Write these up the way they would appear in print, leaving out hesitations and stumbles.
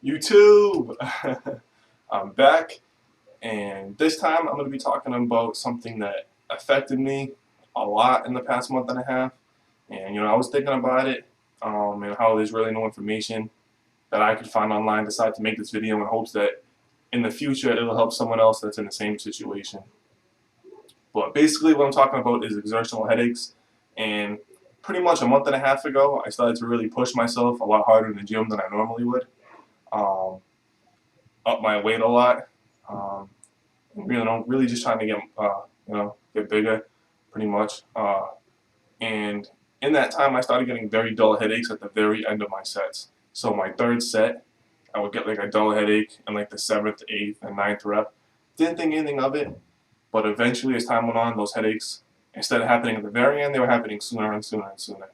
YouTube! I'm back, and this time I'm going to be talking about something that affected me a lot in the past month and a half. And I was thinking about it, and how there's really no information that I could find online. Decided to make this video in hopes that in the future it'll help someone else that's in the same situation. But basically, what I'm talking about is exertional headaches, and pretty much a month and a half ago, I started to really push myself a lot harder in the gym than I normally would. Um, Up my weight a lot. Um, really just trying to get bigger, pretty much. And in that time, I started getting very dull headaches at the very end of my sets. So my third set, I would get like a dull headache in like the seventh, eighth, and ninth rep. Didn't think anything of it, but eventually, as time went on, those headaches, instead of happening at the very end, they were happening sooner and sooner and sooner.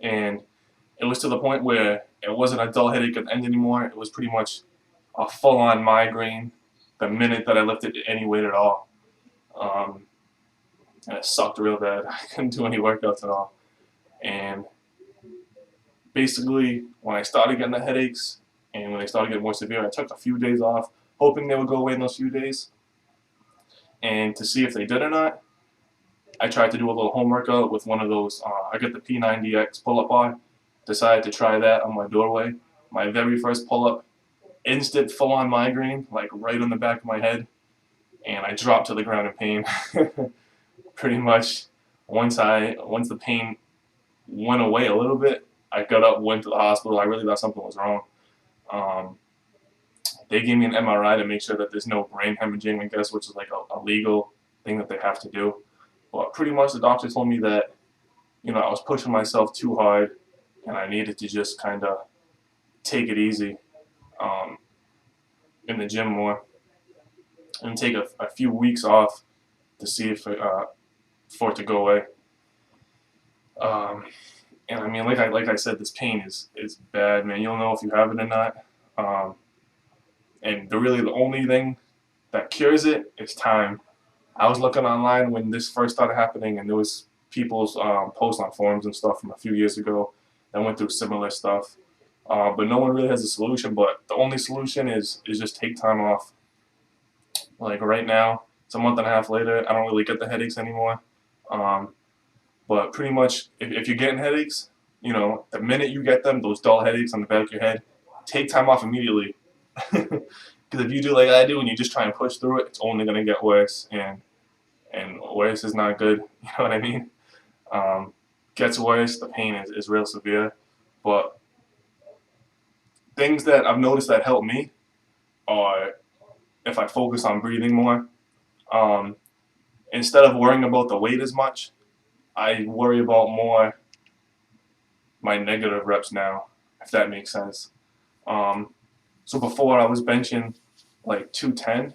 And it was to the point where it wasn't a dull headache at the end anymore. It was pretty much a full-on migraine the minute that I lifted any weight at all. Um, and it sucked real bad. I couldn't do any workouts at all. And basically, when I started getting the headaches and when they started getting more severe, I took a few days off, hoping they would go away in those few days. And to see if they did or not, I tried to do a little home workout with one of those. I got the P90X pull-up bar. Decided to try that on my doorway. My very first pull-up, instant full-on migraine, like right on the back of my head, and I dropped to the ground in pain. Pretty much, once the pain went away a little bit, I got up, went to the hospital. I really thought something was wrong. Um, they gave me an MRI to make sure that there's no brain hemorrhaging, I guess, which is like a legal thing that they have to do. But pretty much, the doctor told me that I was pushing myself too hard, and I needed to just kind of take it easy um, in the gym more and take a few weeks off to see if for it to go away. Um, and I mean, like I said, this pain is bad, man. You'll know if you have it or not. Um, and the only thing that cures it is time. I was looking online when this first started happening, and there was people's posts on forums and stuff from a few years ago that went through similar stuff. But no one really has a solution. But the only solution is just take time off. Like right now, it's a month and a half later. I don't really get the headaches anymore. Um, but pretty much, if you're getting headaches, the minute you get them, those dull headaches on the back of your head, take time off immediately. Because if you do like I do and you just try and push through it, it's only gonna get worse, and worse is not good. You know what I mean? Gets worse, the pain is real severe. But things that I've noticed that help me are if I focus on breathing more. Um, Instead of worrying about the weight as much, I worry about more my negative reps now, if that makes sense. Um, so before I was benching like 210,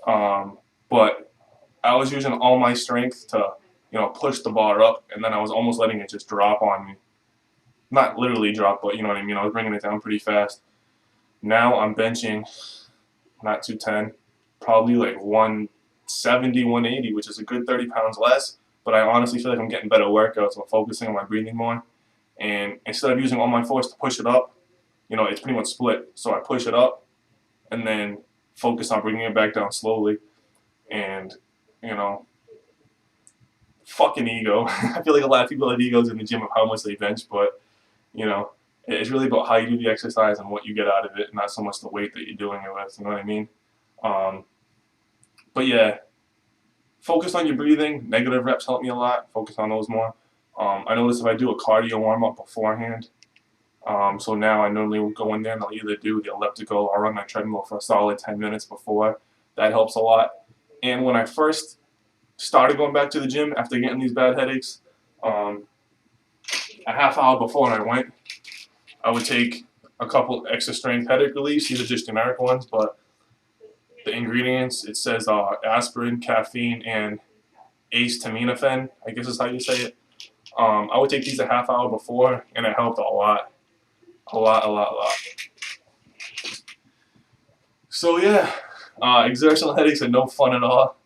but I was using all my strength to, push the bar up, and then I was almost letting it just drop on me. Not literally drop, but you know what I mean. I was bringing it down pretty fast. Now I'm benching not 210, probably like 170, 180, which is a good 30 pounds less. But I honestly feel like I'm getting better workouts. I'm focusing on my breathing more. And instead of using all my force to push it up, it's pretty much split. So I push it up and then focus on bringing it back down slowly. And, you know, fucking ego. I feel like a lot of people have egos in the gym of how much they bench, but, you know, it's really about how you do the exercise and what you get out of it, not so much the weight that you're doing it with. You know what I mean? Um, but yeah, focus on your breathing. Negative reps help me a lot. Focus on those more. I notice if I do a cardio warm up beforehand, so now I normally will go in there and I'll either do the elliptical or run my treadmill for a solid 10 minutes before. That helps a lot. And when I first started going back to the gym after getting these bad headaches, um, a half hour before I went, I would take a couple extra strength headache reliefs. These are just generic ones, but the ingredients, it says aspirin, caffeine, and acetaminophen, I guess is how you say it. I would take these a half hour before, and it helped a lot. A lot, a lot, a lot. So yeah, exertional headaches are no fun at all.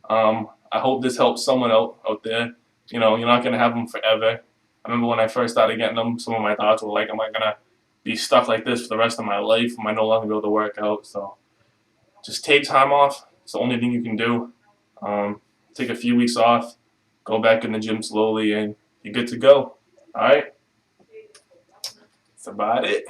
I hope this helps someone out there. You're not gonna have them forever. I remember when I first started getting them, some of my thoughts were like, "Am I gonna be stuck like this for the rest of my life. I might no longer be able to work out. So just take time off. It's the only thing you can do. Take a few weeks off, go back in the gym slowly, and you're good to go. All right, that's about it.